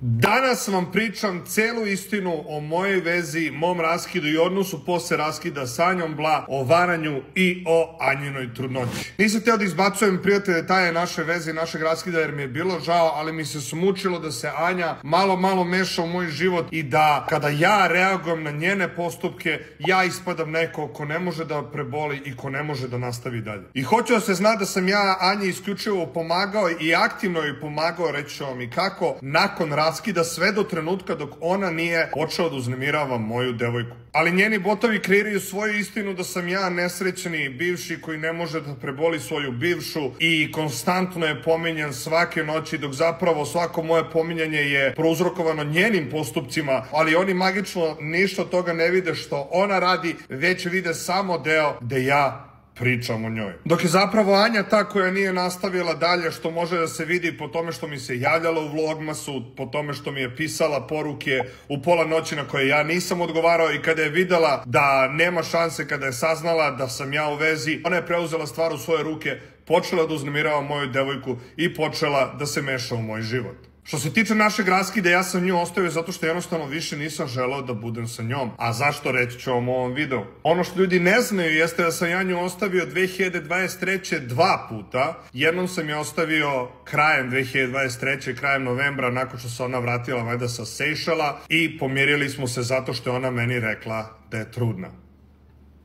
Danas vam pričam celu istinu o mojoj vezi, mom raskidu i odnosu posle raskida sa Anjom Bla, o varanju i o Anjinoj trudnoći. Nisam hteo da izbacujem prijatne detalje naše veze i našeg raskida jer mi je bilo žao, ali mi se smučilo da se Anja malo meša u moj život i da kada ja reagujem na njene postupke, ja ispadam neko ko ne može da preboli i ko ne može da nastavi dalje. I hoću da se zna da sam ja Anji isključivo pomagao i aktivno joj pomagao, reći ću vam i kako, nakon raskida sve do trenutka dok ona nije počela da uznemirava moju devojku. Ali njeni botovi kreiraju svoju istinu da sam ja nesrećni bivši koji ne može da preboli svoju bivšu i konstantno je pominjan svake noći, dok zapravo svako moje pominjanje je prouzrokovano njenim postupcima, ali oni magično ništa od toga ne vide što ona radi, već vide samo deo gde ja pričam o njoj. Dok je zapravo Anja ta koja nije nastavila dalje, što može da se vidi po tome što mi se javljala u vlogmasu, po tome što mi je pisala poruke u pola noći na koje ja nisam odgovarao, i kada je videla da nema šanse, kada je saznala da sam ja u vezi, ona je preuzela stvar u svoje ruke, počela da uznemirava moju devojku i počela da se meša u moj život. Što se tiče našeg raskida, ja sam nju ostavio zato što jednostavno više nisam želeo da budem sa njom. A zašto, reći ću vam u ovom videu. Ono što ljudi ne znaju jeste da sam ja nju ostavio 2023. 2 puta. Jednom sam je ostavio krajem 2023. krajem novembra, nakon što se ona vratila valjda sa Sejšela, i pomirili smo se zato što je ona meni rekla da je trudna.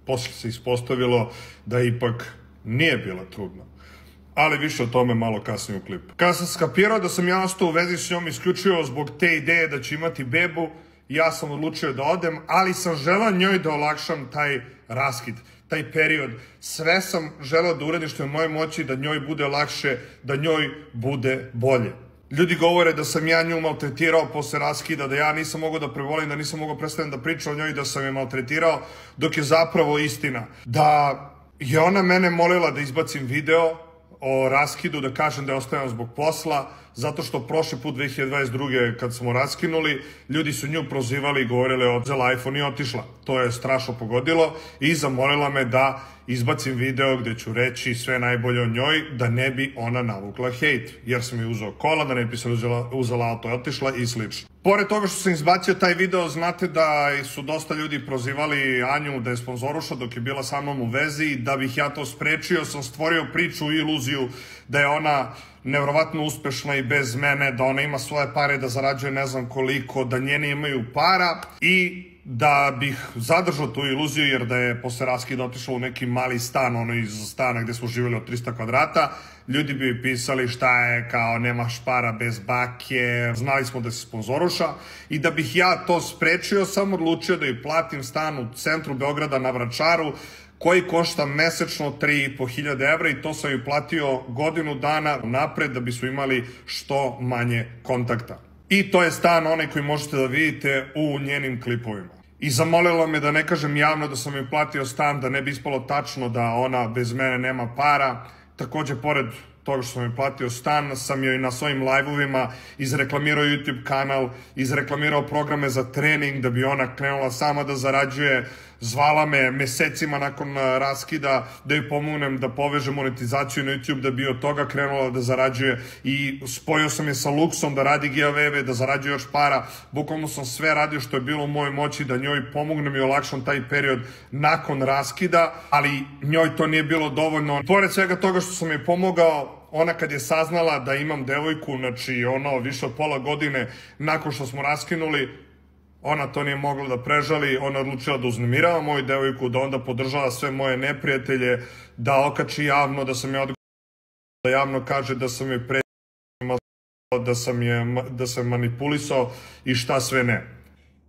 Posle se ispostavilo da ipak nije bila trudna. Ali više o tome malo kasnije u klipu. Kada sam skapirao da sam ja ostao u vezi s njom isključivo zbog te ideje da će imati bebu, ja sam odlučio da odem, ali sam želeo njoj da olakšam taj raskid, taj period. Sve sam želeo da uradim što je u mojoj moći, da njoj bude lakše, da njoj bude bolje. Ljudi govore da sam ja nju maltretirao posle raskida, da ja nisam mogao da prebolim, da nisam mogao prestati da pričam o njoj, da sam je maltretirao, dok je zapravo istina da je ona mene molila da izbacim video o raskidu, da kažem da je ostavljam zbog posla, zato što prošli put 2022. kad smo raskinuli, ljudi su nju prozivali i govorili odzela iPhone i otišla. To je strašno pogodilo i zamolila me da izbacim video gde ću reći sve najbolje o njoj, da ne bi ona navukla hejt, jer sam je uzeo kola, da ne bi se uzela auto i otišla i slično. Pored toga što sam izbacio taj video, znate da su dosta ljudi prozivali Anju da je sponzoruša dok je bila sa mnom u vezi. Da bih ja to sprečio, sam stvorio priču i iluziju da je ona nevjerovatno uspešna i bez mene, da ona ima svoje pare, da zarađuje ne znam koliko, da njeni imaju para, i da bih zadržao tu iluziju, jer da je posle raskida otišla u neki mali stan, ono iz stana gde smo živjeli od 300 kvadrata, ljudi bi pisali šta je, kao nemaš para bez bake, znali smo da se sponzoruša, i da bih ja to sprečio, sam odlučio da joj platim stan u centru Beograda na Vračaru, koji košta mesečno 3.500 evra, i to sam joj platio godinu dana napred da bismo imali što manje kontakta. I to je stan onaj koji možete da vidite u njenim klipovima. I zamolila me da ne kažem javno da sam joj platio stan, da ne bi ispalo tačno da ona bez mene nema para. Takođe, pored toga što sam joj platio stan, sam joj na svojim live-ovima izreklamirao YouTube kanal, izreklamirao programe za trening da bi ona krenula sama da zarađuje. Zvala me mesecima nakon raskida da joj pomognem da poveže monetizaciju na YouTube, da bi od toga krenula da zarađuje, i spojio sam je sa Luxom da radi giveaway, da zarađuje još para. Bukvalno sam sve radio što je bilo u mojoj moći da njoj pomognem i olakšam taj period nakon raskida, ali njoj to nije bilo dovoljno. Pored svega toga što sam joj pomogao, ona kad je saznala da imam devojku, znači ono više od pola godine nakon što smo raskinuli, ona to nije mogla da prežali, ona je odlučila da uznemirava moju devojku, da onda podržava sve moje neprijatelje, da okači javno da sam je odgovorio, da javno kaže da sam je da sam manipulisao i šta sve ne.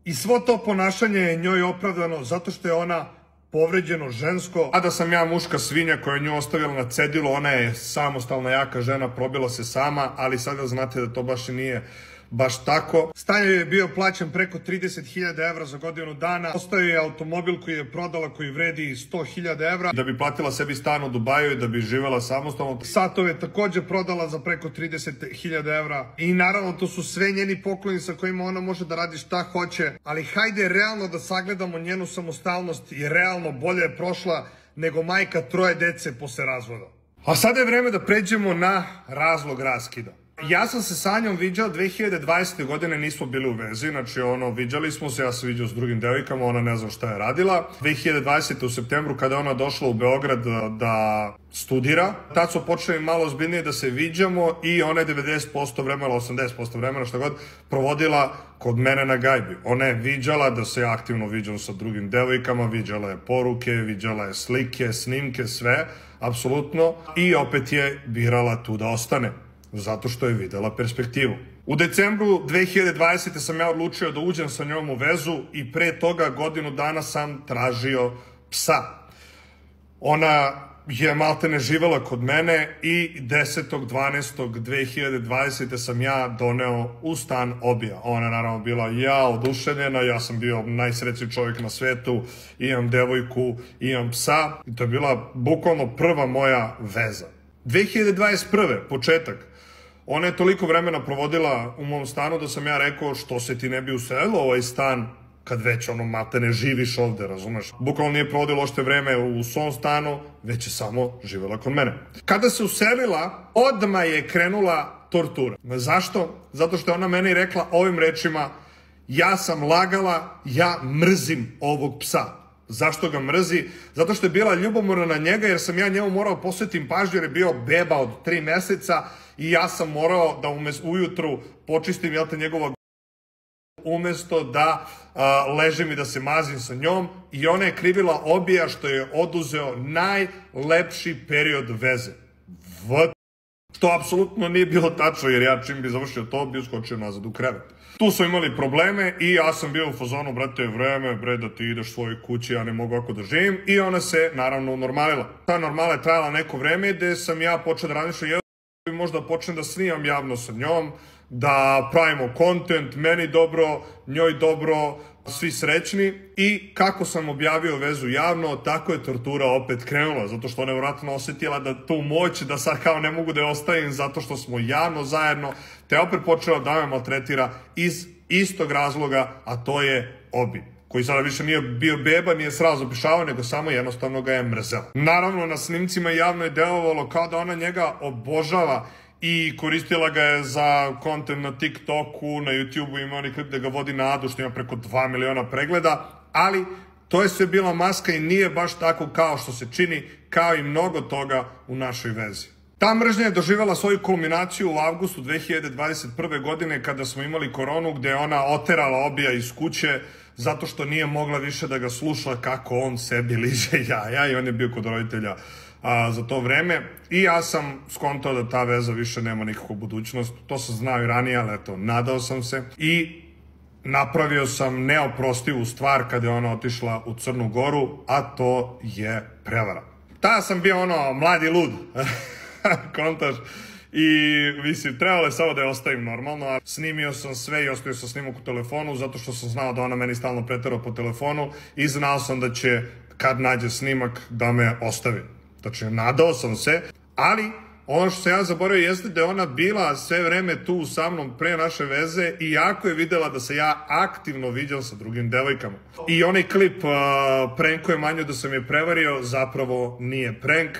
I svo to ponašanje je njoj opravdano zato što je ona povređeno žensko, a da sam ja muška svinja koja je nju ostavila na cedilu. Ona je samostalna, jaka žena, probila se sama, ali sada znate da to baš i nije baš tako. Stan joj je bio plaćen preko 30.000 evra za godinu dana. Ostao je automobil koji je prodala koji vredi 100.000 evra da bi platila sebi stan u Dubaju i da bi živela samostalno. Satove takođe prodala za preko 30.000 evra. I naravno to su sve njeni pokloni sa kojima ona može da radi šta hoće. Ali hajde realno da sagledamo njenu samostalnost, i realno bolje je prošla nego majka 3 dece posle razvoda. A sada je vreme da pređemo na razlog raskida. Ja sam se sa njom viđao 2020. godine, nismo bili u vezi, znači viđali smo se, ja sam viđao s drugim devojkama, ona ne znam šta je radila. 2020. u septembru kada je ona došla u Beograd da studira, tad smo počeli malo ozbiljnije da se viđamo i ona je 90% vremena, 80% vremena, šta god, provodila kod mene na gajbi. Ona je viđala da se ja aktivno viđam sa drugim devojkama, viđala je poruke, viđala je slike, snimke, sve, apsolutno, i opet je birala tu da ostane, zato što je videla perspektivu. U decembru 2020. sam ja odlučio da uđem sa njom u vezu i pre toga godinu dana sam tražio psa. Ona je maltene živela kod mene i 10.12.2020. sam ja doneo u stan Obija. Ona naravno bila oduševljena, ja sam bio najsrećniji čovjek na svetu, imam devojku, imam psa i to je bila bukvalno prva moja veza. 2021. početak. Ona je toliko vremena provodila u mom stanu da sam ja rekao što se ti ne bi uselilo ovaj stan kad već maltene živiš ovde, razumeš? Bukvalno nije provodila ošte vreme u svom stanu, već je samo živela kod mene. Kada se uselila, odmah je krenula tortura. Zašto? Zato što je ona meni rekla ovim rečima: ja sam lagala, ja mrzim ovog psa. Zašto ga mrzi? Zato što je bila ljubomorna na njega, jer sam ja njemu morao posvetim pažnju, jer je bio beba od 3 meseca i ja sam morao da ujutru počistim njegova umesto da ležim i da se mazim sa njom, i ona je krivila Obija što je oduzeo najlepši period veze. Što apsolutno nije bilo tačno, jer ja čim bi završio to bi uskočio nazad u krevet. Tu smo imali probleme i ja sam bio u fazonu, brate, vreme, bre, da ti ideš svojoj kući, ja ne mogu ovako da živim, i ona se naravno unormalila. Ta normala je trajala neko vreme gde sam ja počeo da razmišljam, možda počnem da snimam javno sa njom, da pravimo kontent, meni dobro, njoj dobro, svi srećni, i kako sam objavio vezu javno, tako je tortura opet krenula, zato što ona je vjerojatno osjetila da tu moć, da sad kao ne mogu da je ostavim zato što smo javno zajedno, te opet počela da me maltretira iz istog razloga, a to je Obi, koji sada više nije bio beba, nije srao zapišavao, nego samo jednostavno ga je mrzela. Naravno, na snimcima javno je delovalo kao da ona njega obožava i koristila ga je za kontent na TikToku, na YouTubeu, ima onaj klip da ga vodi na Adu, što ima preko 2 miliona pregleda, ali to je sve bila maska i nije baš tako kao što se čini, kao i mnogo toga u našoj vezi. Ta mržnja je doživjela svoju kulminaciju u avgustu 2021. godine kada smo imali koronu, gde je ona oterala Obija iz kuće zato što nije mogla više da ga sluša kako on sebi liže jaja, i on je bio kod roditelja za to vreme, i ja sam skontao da ta veza više nema nikakvu budućnost. To sam znao i ranije, ali eto, nadao sam se i napravio sam neoprostivu stvar kada je ona otišla u Crnu Goru, a to je prevara. Tada sam bio mladi lud, kontaš, i mislim, trebalo je samo da je ostavim normalno, a snimio sam sve i ostavio sam snimak u telefonu zato što sam znao da ona meni stalno pretera po telefonu i znao sam da će, kad nađe snimak, da me ostavi. Znači, nadao sam se, ali ono što sam ja zaboravio jeste da je ona bila sve vreme tu sa mnom pre naše veze i jako je videla da se ja aktivno viđam sa drugim devojkama. I onaj klip prankuje Manju da sam je prevario, zapravo nije prank,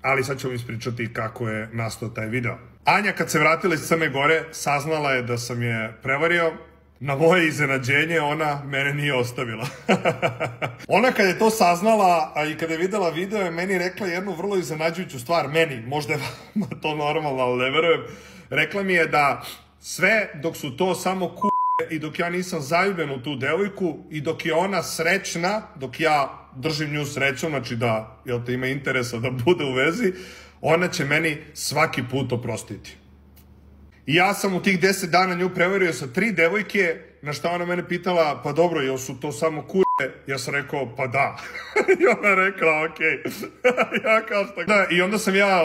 ali sad ću vam ispričati kako je nastao taj video. Anja, kad se vratila iz Crne Gore, saznala je da sam je prevario. Na moje iznenađenje, ona mene nije ostavila. Ona kad je to saznala, a i kada je videla video, je meni rekla jednu vrlo iznenađujuću stvar. Meni, možda je to normalno, ali ne verujem. Rekla mi je da sve dok su to samo i dok ja nisam zaljubljen u tu devojku i dok je ona srećna, dok ja držim nju srećom, znači da, jel te, ima interesa da bude u vezi, ona će meni svaki put oprostiti. I ja sam u tih 10 dana nju prevario sa 3 devojke, na šta ona mene pitala, pa dobro, jel su to samo Ja sam rekao, pa da. I ona rekla, okej. Ja kao što... Da, i onda sam ja,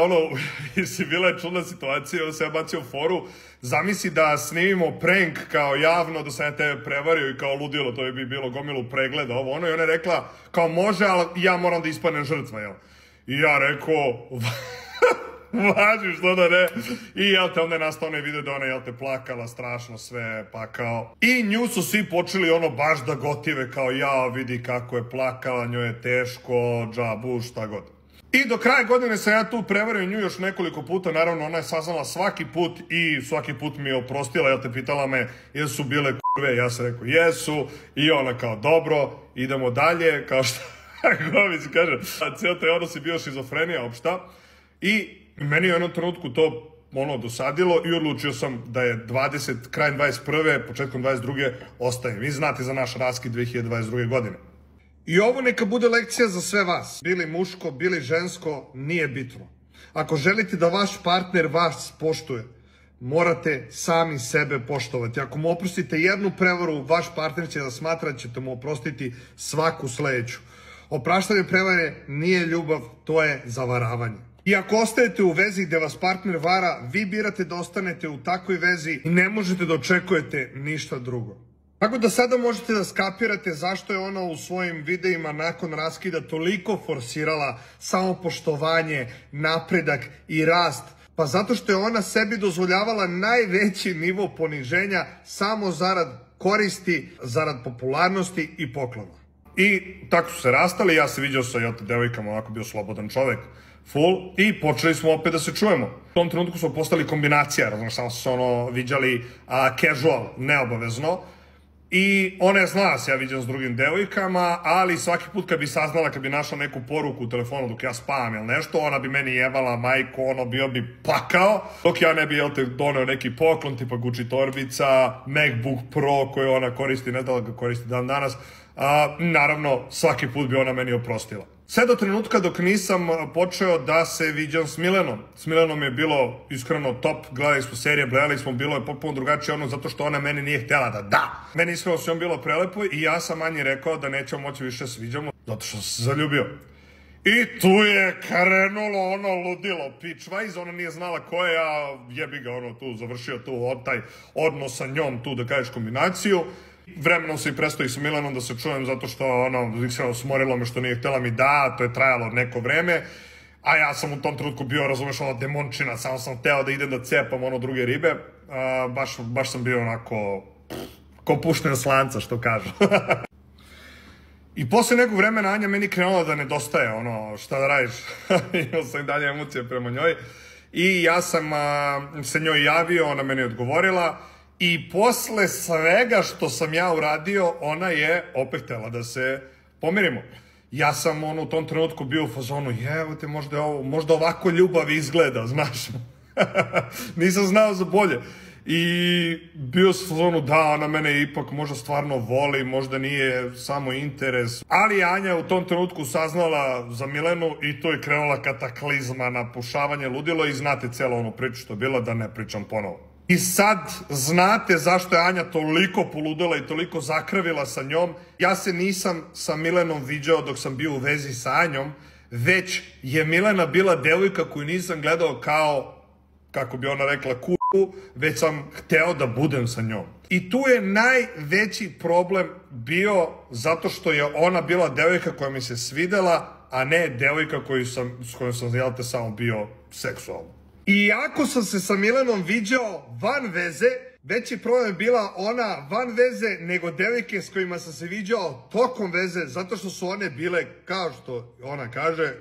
bila je čudna situacija, onda sam ja bacio foru, zamisli da snimimo prank kao javno, da sam ja tebe prevario i kao ludilo, to bi bilo gomilu pregleda, i ona je rekla, kao može, ali ja moram da ispadnem žrtva, jel? I ja rekao... Važi, što da ne. I jel te, onda je nastao onaj video da ona, jel te, plakala strašno sve, pa kao... I nju su svi počeli baš da gotive, kao ja, vidi kako je plakala, njoj je teško, džabu, šta god. I do kraja godine sam ja tu prevario nju još nekoliko puta, naravno ona je saznala svaki put i svaki put mi je oprostila, jel te pitala me jesu bile kurve, ja sam rekao jesu i ona kao dobro, idemo dalje, kao što Gović kaže, a cijel taj odnos je bio šizofrenija opšta i meni je u jednom trenutku to dosadilo i odlučio sam da je krajem 21. početkom 22. ostajem. Vi znate za naš raskid 2022. godine. I ovo neka bude lekcija za sve vas. Bili muško, bili žensko, nije bitno. Ako želite da vaš partner vas poštuje, morate sami sebe poštovati. Ako mu oprostite jednu prevaru, vaš partner će da smatra da ćete mu oprostiti svaku sledeću. Opraštanje prevare nije ljubav, to je zavaravanje. I ako ostajete u vezi gde vas partner vara, vi birate da ostanete u takvoj vezi i ne možete da očekujete ništa drugo. Tako da sada možete da skapirate zašto je ona u svojim videima nakon raskida toliko forsirala samopoštovanje, napredak i rast. Pa zato što je ona sebi dozvoljavala najveći nivo poniženja samo zarad koristi, zarad popularnosti i poklona. I tako su se rastali, ja se viđao sa devojkama, onako bio slobodan čovek, full, i počeli smo opet da se čujemo. U tom trenutku smo postali kombinacija, razumiješ, samo su se viđali casual, neobavezno. I ona je znala se ja viđam s drugim devojkama, ali svaki put kad bi saznala, kad bi našla neku poruku u telefonu dok ja spavam ili nešto, ona bi meni jebala majku, bio bi pakao, dok ja ne bi, doneo neki poklon, tipa Gucci torbica, MacBook Pro koju ona koristi, ne da ga koristi dan danas, naravno svaki put bi ona meni oprostila. Sve do trenutka dok nisam počeo da se viđam s Milenom. S Milenom je bilo iskreno top, gledali smo serije, gledali smo, bilo je potpuno drugačije zato što ona meni nije htjela da da. Meni iskreno s njom bilo prelepo i ja sam Anji rekao da nećemo moći više sviđamo, zato što sam se zaljubio. I tu je krenulo ludilo, pičvajz, ona nije znala ko je, ja jebi ga tu završio taj odnos sa njom, tu da kažeš kombinaciju. Vremenom se i prestao i sa Milanom da se čujem zato što smorilo me što nije htjela mi da, to je trajalo neko vreme, a ja sam u tom trenutku bio, razumeš, demončina, samo sam hteo da idem da cepam druge ribe, baš sam bio onako ko pušten slanca, što kažu. I posle nekog vremena Anja meni krenula da nedostaje, šta da radiš, imao sam i dalje emocije prema njoj i ja sam se njoj javio, ona meni odgovorila. I posle svega što sam ja uradio, ona je opet htjela da se pomirimo. Ja sam u tom trenutku bio u fazonu, te možda ovako ljubav izgleda, znaš. Nisam znao za bolje. I bio sam u fazonu, da, ona mene ipak možda stvarno voli, možda nije samo interes. Ali Anja je u tom trenutku saznala za Milenu i to je krenula kataklizma, napušavanje, ludilo i znate celu onu priču što je bila, da ne pričam ponovo. I sad znate zašto je Anja toliko poludela i toliko zakrvila sa njom. Ja se nisam sa Milenom viđao dok sam bio u vezi sa Anjom, već je Milena bila devojka koju nisam gledao kao, kako bi ona rekla, već sam hteo da budem sa njom. I tu je najveći problem bio zato što je ona bila devojka koja mi se svidela, a ne devojka s kojom sam samo bio seksualno. I ako sam se sa Milenom viđao van veze, veći problem je bila ona van veze nego devojke s kojima sam se viđao tokom veze, zato što su one bile, kao što ona kaže,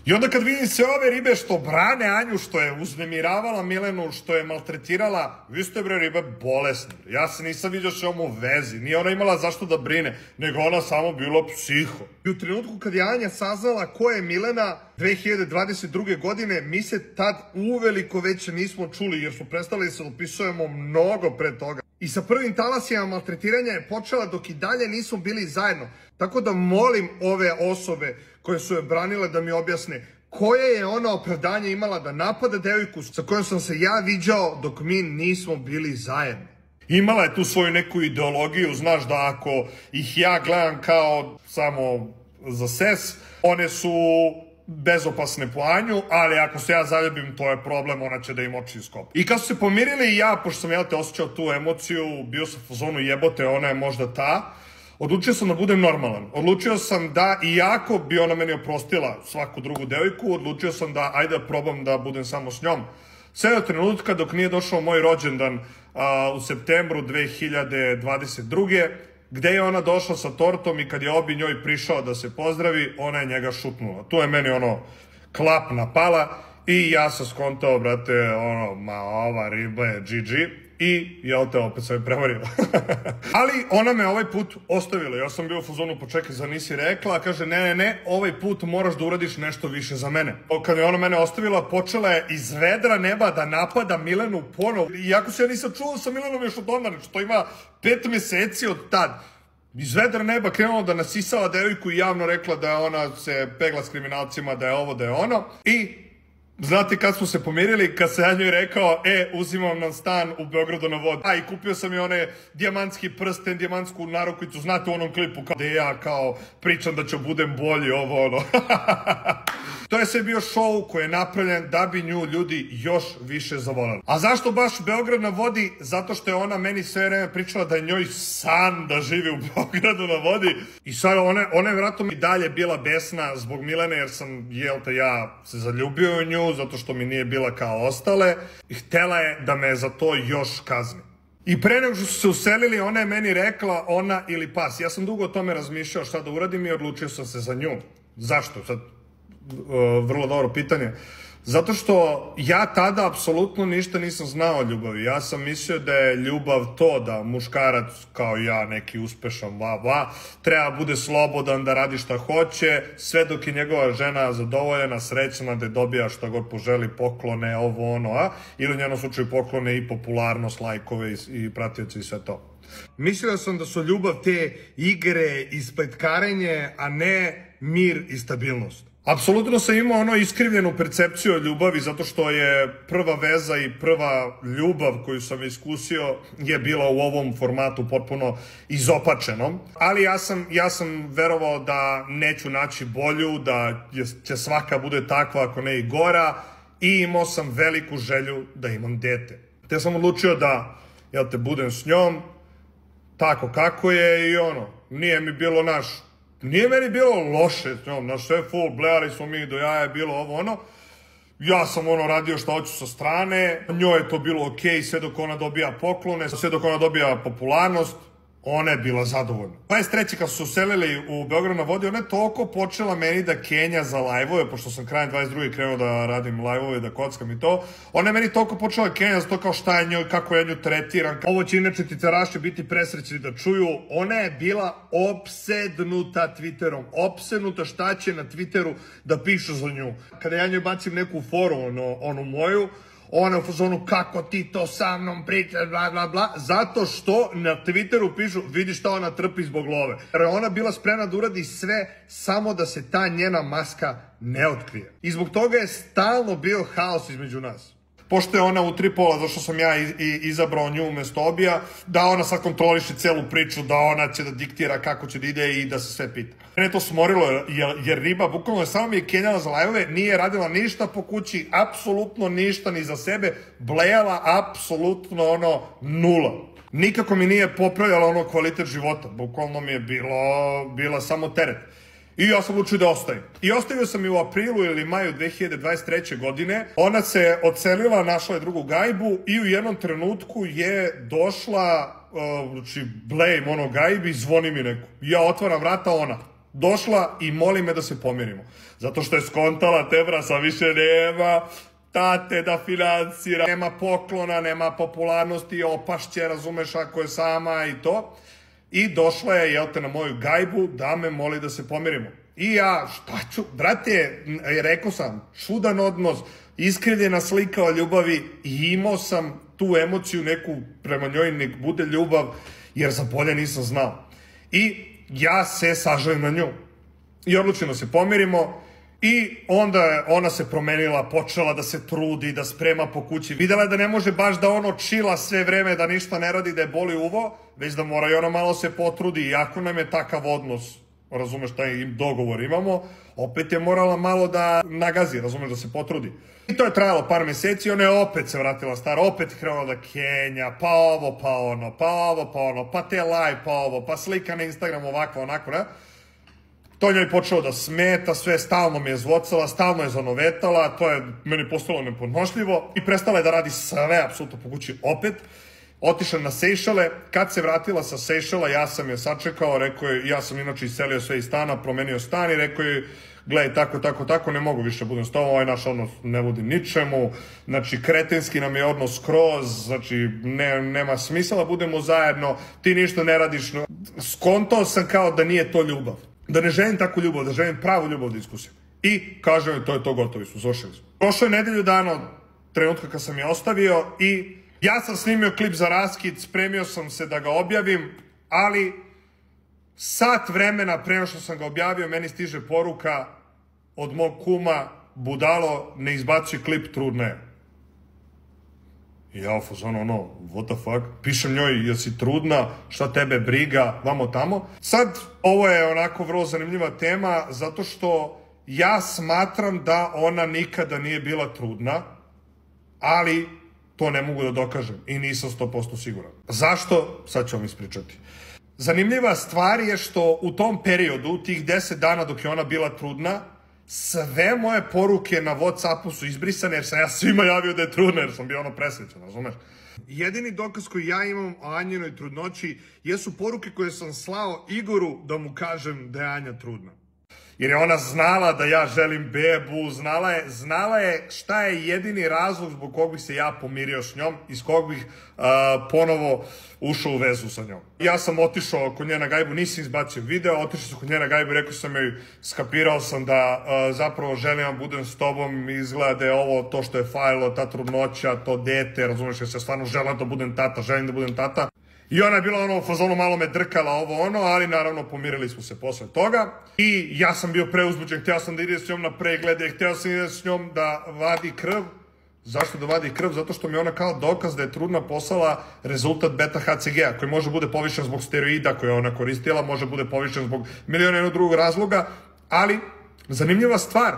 I onda kad vidim sve ove ribe što brane Anju, što je uznemiravala Milenu, što je maltretirala, vi ste bre ribe bolesni. Ja se nisam vidio s njom u vezi, nije ona imala zašto da brine, nego ona samo bila psiho. I u trenutku kad je Anja saznala ko je Milena 2022. godine, mi se tad uveliko već nismo čuli jer smo prestali da se opisujemo mnogo pre toga. I sa prvim talasima maltretiranja je počela dok i dalje nismo bili zajedno. Tako da molim ove osobe koje su je branile da mi objasne koje je ona opravdanje imala da napada devojku sa kojom sam se ja viđao dok mi nismo bili zajedno. Imala je tu svoju neku ideologiju, znaš da ako ih ja gledam kao samo za ses, one su bezopasne po Anju, ali ako se ja zaljubim, to je problem, ona će da im oči iskopa. I kad su se pomirili i ja, pošto sam osjećao tu emociju, bio sam u fazonu jebote, ona je možda ta, odlučio sam da budem normalan. Odlučio sam da, iako bi ona meni oprostila svaku drugu devojku, odlučio sam da, ajde da probam da budem samo s njom. Sve do trenutka dok nije došao moj rođendan u septembru 2022. Gde je ona došla sa tortom i kad je Obi njoj prišao da se pozdravi, ona je njega šutnula. Tu je meni klap napala i ja sam skontao, brate, ono, ma ova riba je GG. I, jel te, opet sam je prevario. Ali ona me ovaj put ostavila. Ja sam bio u fazonu, počekaj, za nisi rekla. Kaže, ne, ovaj put moraš da uradiš nešto više za mene. Kad je ona mene ostavila, počela je iz vedra neba da napada Milenu ponovo. Iako se ja nisam čuo sa Milenom još od onda, što ima 5 meseci od tad. Iz vedra neba krenula da nasisava devojku i javno rekla da je ona se pegla s kriminalcima, da je ovo, da je ono. I znate kad smo se pomirili, kad se ja njoj rekao, uzimam nam stan u Beogradu na vodi. I kupio sam i one dijamantski prsten, dijamantsku narukvicu, znate u onom klipu gde ja kao pričam da ću budem bolji, ovo ono. To je sve bio show koji je napravljen da bi nju ljudi još više zavoljeli. A zašto baš Beograd na vodi? Zato što je ona meni sve vreme pričala da je njoj san da živi u Beogradu na vodi. I sad ona je vjerojatno i dalje bila besna zbog Milene, jer sam, ja se zaljubio u nju, zato što mi nije bila kao ostale. I htela je da me za to još kazni. I pre nego što su se uselili, ona je meni rekla ona ili pas. Ja sam dugo o tome razmišljao šta da uradim i odlučio sam se za nju. Zašto? Sad, vrlo dobro pitanje. Zato što ja tada apsolutno ništa nisam znao o ljubavi. Ja sam mislio da je ljubav to da muškarac kao ja, neki uspešan, treba bude slobodan da radi šta hoće, sve dok je njegova žena zadovoljena, srećna, da dobija šta god poželi, poklone, ovo ono, ili u njenom slučaju poklone i popularnost, lajkove i pratioci i sve to. Mislio sam da su ljubav te igre i spletkarenje, a ne mir i stabilnost. Apsolutno sam imao ono iskrivljenu percepciju o ljubavi zato što je prva veza i prva ljubav koju sam iskusio je bila u ovom formatu potpuno izopačenom. Ali ja sam verovao da neću naći bolju, da će svaka bude takva ako ne i gora i imao sam veliku želju da imam dete. Te sam odlučio da budem s njom tako kako je i ono, nije meni bilo loše s njom, sve full, blejali smo mi do jaja, je bilo ovo ono. Ja sam radio šta hoću sa strane, njoj je to bilo okej, sve dok ona dobija poklone, sve dok ona dobija popularnost, ona je bila zadovoljna. 23. kad su se uselili u Beograd na vodi, ona je toliko počela meni da kenja za lajvove, pošto sam krajem 22. krenuo da radim lajvove, da kockam i to. Ona je meni toliko počela kenja za to kao šta je njoj, kako ja nju tretiram. Ovo će inače titeraši biti presrećni da čuju. Ona je bila opsednuta Twitterom. Opsednuta šta će na Twitteru da pišu za nju. Kada ja njoj bacim neku foru, onu moju, ona u fazonu kako ti to sa mnom pričaš, bla bla bla, zato što na Twitteru pišu vidi šta ona trpi zbog love. Jer je ona bila spremna da uradi sve samo da se ta njena maska ne otkrije. I zbog toga je stalno bio haos između nas. Pošto je ona utripola, zašto sam ja izabrao nju umesto Obija, da ona sad kontroliše celu priču, da ona će da diktira kako će da ide i da se sve pita. Mene to smorilo, jer riba bukvalno je samo mi je kenjala za lajove, nije radila ništa po kući, apsolutno ništa ni za sebe, blejala apsolutno nula. Nikako mi nije popravljala kvalitet života, bukvalno mi je bila samo teret. I ja sam odlučio da ostavim. I ostavio sam je u aprilu ili maju 2023. godine. Ona se odselila, našla je drugu gajbu i u jednom trenutku je došla, znači blame gajbi, zvoni mi neko. Ja otvaram vrata, ona došla i moli me da se pomirimo. Zato što je skontala tebra, sa više nema tate da financira, nema poklona, nema popularnosti, opašće, razumeš, ako je sama i to. I došla je, na moju gajbu da me moli da se pomirimo. I ja, šta ću, brate, rekao sam, čudan odnos, iskrivljena slika o ljubavi i imao sam tu emociju neku prema njoj, nek bude ljubav, jer za bolje nisam znao. I ja se sažalim na nju. I odlučimo se pomirimo. I onda ona se promenila, počela da se trudi, da sprema po kući. Videla je da ne može baš da čila sve vreme, da ništa ne radi, da je boli uvo, već da mora i ona malo se potrudi. Iako nam je takav odnos, razumeš, taj dogovor imamo, opet je morala malo da nagazi, razumeš, da se potrudi. I to je trajalo par meseci, ona je opet se vratila stara, opet je krenula da kenja, pa ovo, pa ono, pa ovo, pa ono, pa te live, pa ovo, pa slika na Instagram ovako, onako, ne? To njoj počelo da smeta, sve stalno mi je zvocala, stalno je zanovetala, to je meni postalo nepodnošljivo i prestala je da radi sve, apsolutno po kući opet. Otišla na Sejšele, kad se vratila sa Sejšela, ja sam je sačekao, rekao je, ja sam inače iselio sve iz stana, promenio stan i rekao je, gledaj, tako, ne mogu više budem s tobom, ovaj naš odnos ne vodi ničemu, znači kretenski nam je odnos skroz, znači nema smisla da budemo zajedno, ti ništa ne radiš, skontao sam kao da nije to ljubav, da ne želim takvu ljubav, da želim pravu ljubav da iskusim. I kažem, to je to, gotovi su, završili smo. Prošlo je nedelju dana od trenutka kad sam je ostavio i ja sam snimio klip za raskid, spremio sam se da ga objavim, ali sat vremena pre nego što sam ga objavio, meni stiže poruka od mog kuma, budalo, ne izbacuj klip, trudna je. I ja u fazonu, what the fuck, pišem njoj, jesi trudna, šta tebe briga, vamo tamo. Sad, ovo je onako vrlo zanimljiva tema, zato što ja smatram da ona nikada nije bila trudna, ali to ne mogu da dokažem i nisam 100% siguran. Zašto? Sad ću vam ispričati. Zanimljiva stvar je što u tom periodu, tih 10 dana dok je ona bila trudna, sve moje poruke na Whatsappu su izbrisane jer sam ja svima javio da je trudna jer sam bio presrećan, razumeš? Jedini dokaz koji ja imam o Anjinoj trudnoći jesu poruke koje sam slao Igoru da mu kažem da je Anja trudna. Jer je ona znala da ja želim bebu, znala je šta je jedini razlog zbog kog bih se ja pomirio s njom i s kog bih ponovo ušao u vezu sa njom. Ja sam otišao kod nje na gajbu, nisam izbacio video, otišao sam kod nje na gajbu i rekao sam joj, skapirao sam da zapravo želim da budem s tobom, izgleda da je ovo to što je falilo, ta trudnoća, to dete, razumiješ, ja se stvarno želim da budem tata. I ona je bila u fazonu, malo me drkala ali naravno pomirili smo se posle toga. I ja sam bio preuzbuđen, hteo sam da ide s njom na preglede, hteo sam da ide s njom da vadi krv. Zašto da vadi krv? Zato što mi ona kao dokaz da je trudna poslala rezultat beta-HCG-a, koji može bude povišen zbog steroida koje je ona koristila, može bude povišen zbog miliona jednog drugog razloga, ali zanimljiva stvar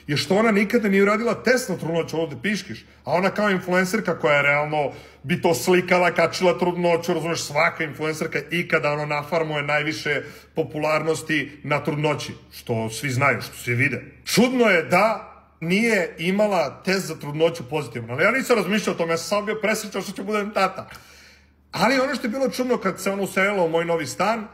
je što ona nikada nije uradila test na trudnoću, ovde piškiš, a ona kao influencerka koja je realno bi to slikala, kačila trudnoću, razumeš, svaka influencerka ikada nafarmuje najviše popularnosti na trudnoći, što svi znaju, što svi vide. Čudno je da nije imala test za trudnoću pozitivan, ali ja nisam razmišljao o tome, ja sam samo bio presrećan što ću budem tata. Ali ono što je bilo čudno kad se ona uselila u moj novi stan,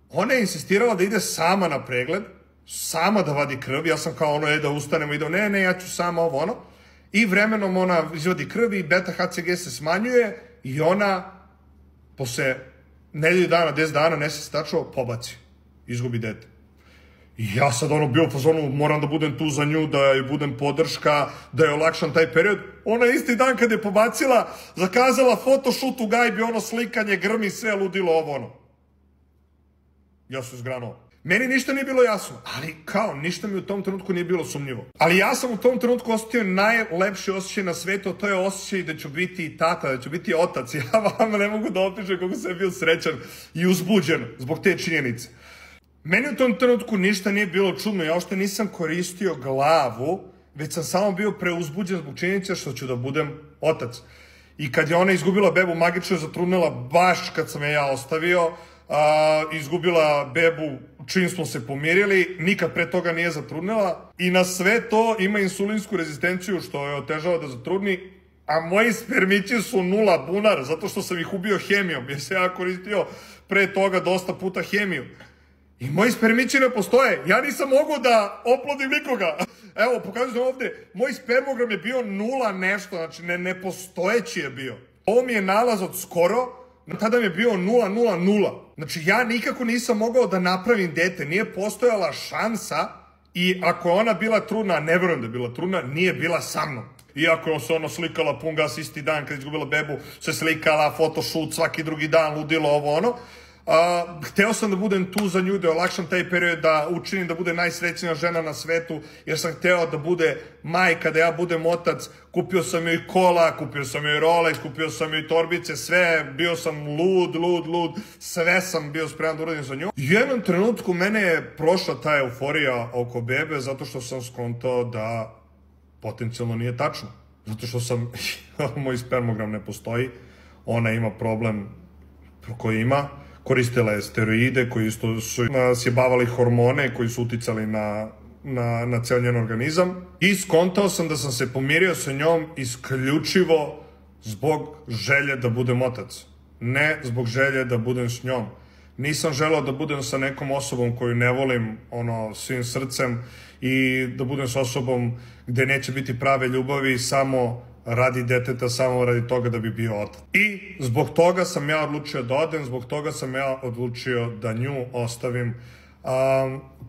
ona je insistirala da ide sama na pregled, sama da vadi krv, ja sam kao da ustanemo i da ne, ja ću sama i vremenom ona izvadi krv i beta-HCG se smanjuje i ona posle nedelju dana, 10 dana, ne se tačno, pobaci, izgubi dete. I ja sad bio u fazonu, moram da budem tu za nju, da joj budem podrška, da joj olakšam taj period. Ona isti dan kad je pobacila, zakazala photoshoot u gajbi, slikanje, grmi, sve ludilo, Ja sam izgranuo. Meni ništa nije bilo jasno, ali kao, ništa mi u tom trenutku nije bilo sumnjivo. Ali ja sam u tom trenutku osjetio najlepši osjećaj na svetu, to je osjećaj da ću biti tata, da ću biti otac. Ja vama ne mogu da opišem kako sam bio srećan i uzbuđen zbog te činjenice. Meni u tom trenutku ništa nije bilo čudno, ja uopšte nisam koristio glavu, već sam samo bio preuzbuđen zbog činjenice što ću da budem otac. I kad je ona izgubila bebu, magično je zatrudnela baš kad sam je ja ostavio, izgubila bebu čim smo se pomirili, nikad pre toga nije zatrudnela i na sve to ima insulinsku rezistenciju što je otežava da zatrudni, a moji spermići su 0 bunar zato što sam ih ubio hemijom jer sam ja koristio pre toga dosta puta hemiju. I moji spermići ne postoje, ja nisam mogao da oplodim nikoga. Evo, pokazujem ovde, moj spermogram je bio 0 nešto, znači nepostojeći je bio. Ovo mi je nalaz od skoro, tada mi je bio 0,0,0. Znači ja nikako nisam mogao da napravim dete, nije postojala šansa i ako je ona bila trudna, a ne verujem da je bila trudna, nije bila sa mnom. Iako se ona slikala pun gas isti dan kad je izgubila bebu, se slikala, photoshoot svaki drugi dan, ludilo, hteo sam da budem tu za nju, da olakšam taj period, da učinim da bude najsrećnija žena na svetu, jer sam hteo da bude majka, da ja budem otac. Kupio sam joj kola, kupio sam joj Rolex, kupio sam joj torbice, sve, bio sam lud, sve sam bio spreman da uradim za nju. U jednom trenutku mene je prošla ta euforija oko bebe, zato što sam skontao da potencijalno nije tačno. Zato što moj spermogram ne postoji, ona ima problem koji ima, koristila je steroide koji su sjebavali hormone koji su uticali na ceo njen organizam i skontao sam da sam se pomirio sa njom isključivo zbog želje da budem otac. Ne zbog želje da budem s njom. Nisam želeo da budem sa nekom osobom koju ne volim svim srcem i da budem sa osobom gde neće biti prave ljubavi samo radi deteta, samo radi toga da bi bio otac. I zbog toga sam ja odlučio da odem, zbog toga sam ja odlučio da nju ostavim.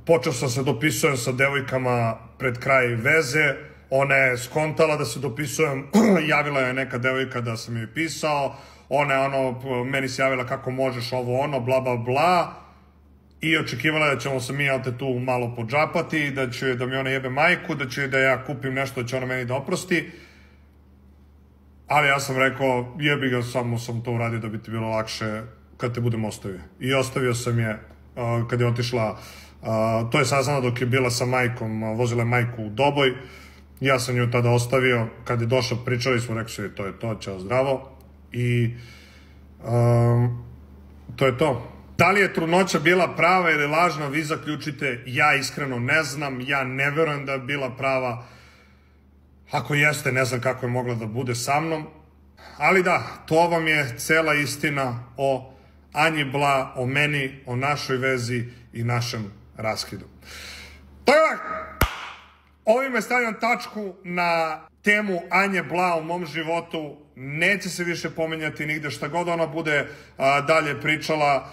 Počeo sam se dopisujem sa devojkama pred kraj veze, ona je skontala da se dopisujem, javila je neka devojka da sam joj pisao, ona je meni se javila kako možeš ovo bla bla bla, i očekivala je da ćemo se mi tu malo podžapati, da mi ona jebe majku, da će da ja kupim nešto da će ona meni da oprosti. Ali ja sam rekao, jebi ga, samo sam to uradio da bi ti bilo lakše kad te budem ostavio. I ostavio sam je kad je otišla, to je saznala dok je bila sa majkom, vozila je majku u Doboj. Ja sam nju tada ostavio, kad je došao, pričali smo, rekao se, to je to, ćao zdravo. I to je to. Da li je trudnoća bila prava ili lažna, vi zaključite, ja iskreno ne znam, ja ne verujem da je bila prava. Ako jeste, ne znam kako je mogla da bude sa mnom. Ali da, to vam je cela istina o Anji Bla, o meni, o našoj vezi i našem raskidu. To je ovak! Ovime stavljam tačku na temu Anje Bla u mom životu. Neće se više pominjati nigde, šta god ona bude dalje pričala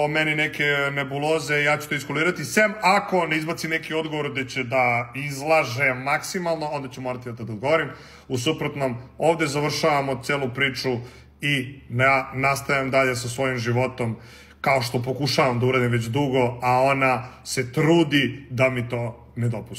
o meni neke nebuloze, ja ću to iskulirati, sem ako ne izbaci neki odgovor gde će da izlaže maksimalno, onda ću morati da odgovorim. U suprotnom, ovde završavamo celu priču i nastavljam dalje sa svojim životom, kao što pokušavam da uradim već dugo, a ona se trudi da mi to ne dopusti.